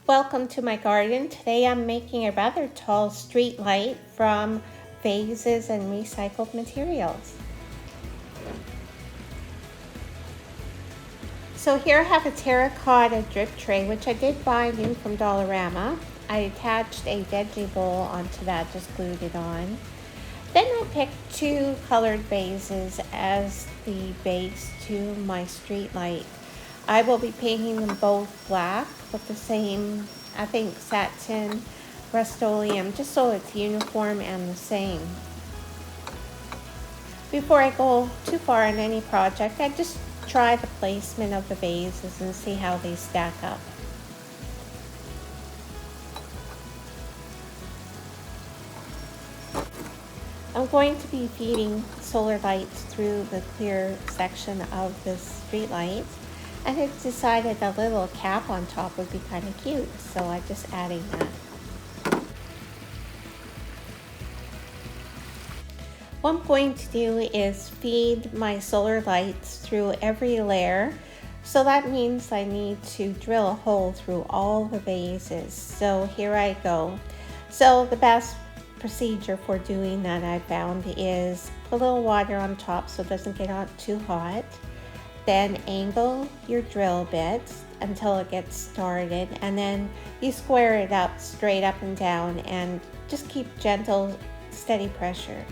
Welcome to my garden. Today I'm making a rather tall street light from vases and recycled materials. So here I have a terracotta drip tray, which I did buy new from Dollarama. I attached a veggie bowl onto that, just glued it on. Then I picked two colored vases as the base to my street light. I will be painting them both black with the same, I think, satin Rust-Oleum, just so it's uniform and the same. Before I go too far on any project, I just try the placement of the vases and see how they stack up. I'm going to be feeding solar lights through the clear section of the street light, and I decided a little cap on top would be kind of cute, so I'm just adding that. What I'm going to do is feed my solar lights through every layer. So that means I need to drill a hole through all the vases. So here I go. So the best procedure for doing that I found is put a little water on top so it doesn't get too hot. Then angle your drill bits until it gets started, and then you square it up straight up and down and just keep gentle, steady pressure.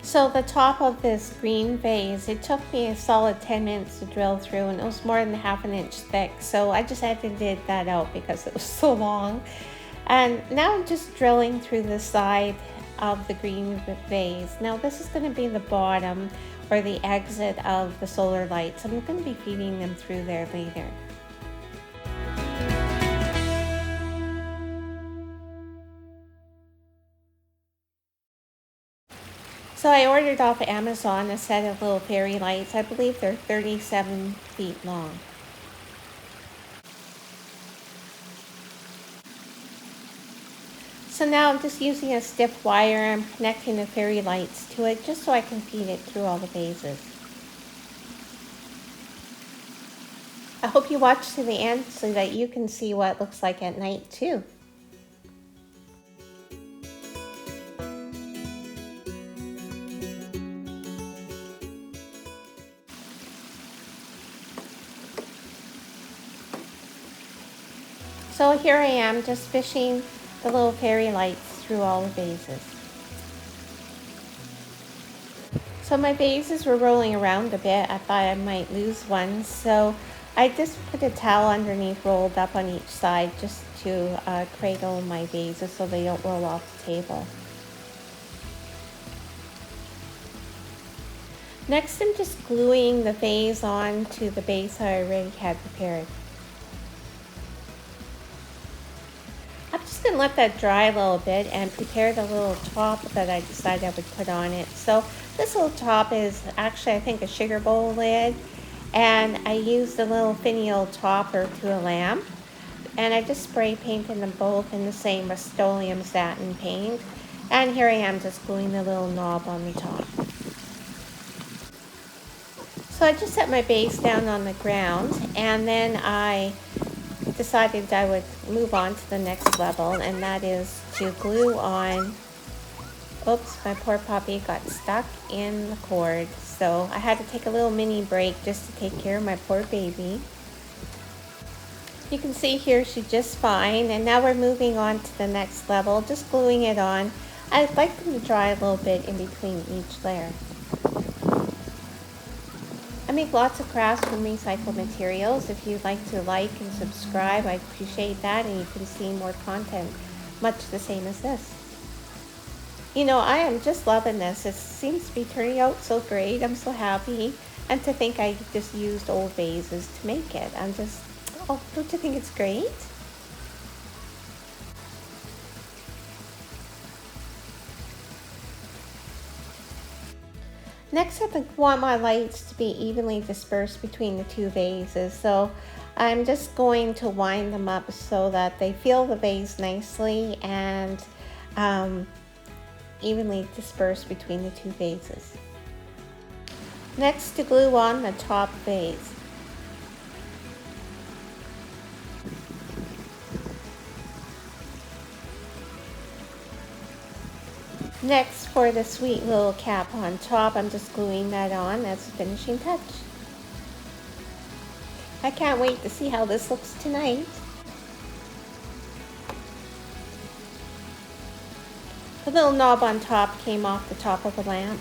So the top of this green vase, it took me a solid 10 minutes to drill through, and it was more than half an inch thick. So I just edited that out because it was so long. And now I'm just drilling through the side of the green vase. Now this is going to be the bottom or the exit of the solar lights. I'm going to be feeding them through there later. So I ordered off Amazon a set of little fairy lights. I believe they're 37 feet long. So now I'm just using a stiff wire. I'm connecting the fairy lights to it just so I can feed it through all the vases. I hope you watch to the end so that you can see what it looks like at night too. So here I am just fishing the little fairy lights through all the vases. So my vases were rolling around a bit. I thought I might lose one, so I just put a towel underneath rolled up on each side just to cradle my vases so they don't roll off the table. Next, I'm just gluing the vase on to the base I already had prepared. I'm just going to let that dry a little bit and prepare the little top that I decided I would put on it. So this little top is actually, I think, a sugar bowl lid, and I used a little finial topper to a lamp, and I just spray painted them both in the same Rust-Oleum satin paint, and here I am just gluing the little knob on the top. So I just set my base down on the ground, and then I decided I would move on to the next level, and that is to glue on. Oops, my poor puppy got stuck in the cord, so I had to take a little mini break just to take care of my poor baby. You can see here she's just fine, and now we're moving on to the next level, just gluing it on. I'd like them to dry a little bit in between each layer. I make lots of crafts from recycled materials. If you'd like to like and subscribe, I'd appreciate that, and you can see more content much the same as this. You know, I am just loving this. It seems to be turning out so great. I'm so happy. And to think I just used old vases to make it. I'm just, oh, don't you think it's great? Next up, I want my lights to be evenly dispersed between the two vases. So I'm just going to wind them up so that they fill the vase nicely and evenly dispersed between the two vases. Next, to glue on the top vase. Next, for the sweet little cap on top, I'm just gluing that on as a finishing touch. I can't wait to see how this looks tonight. The little knob on top came off the top of the lamp.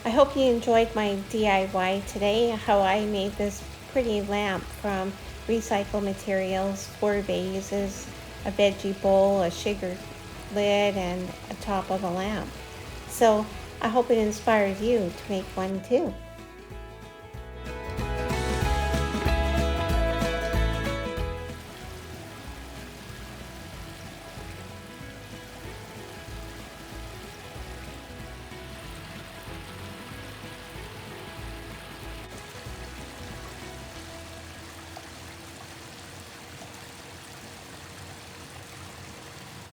I hope you enjoyed my DIY today, how I made this pretty lamp from recycled materials, 4 vases, a veggie bowl, a sugar lid, and a top of a lamp. So I hope it inspires you to make one too.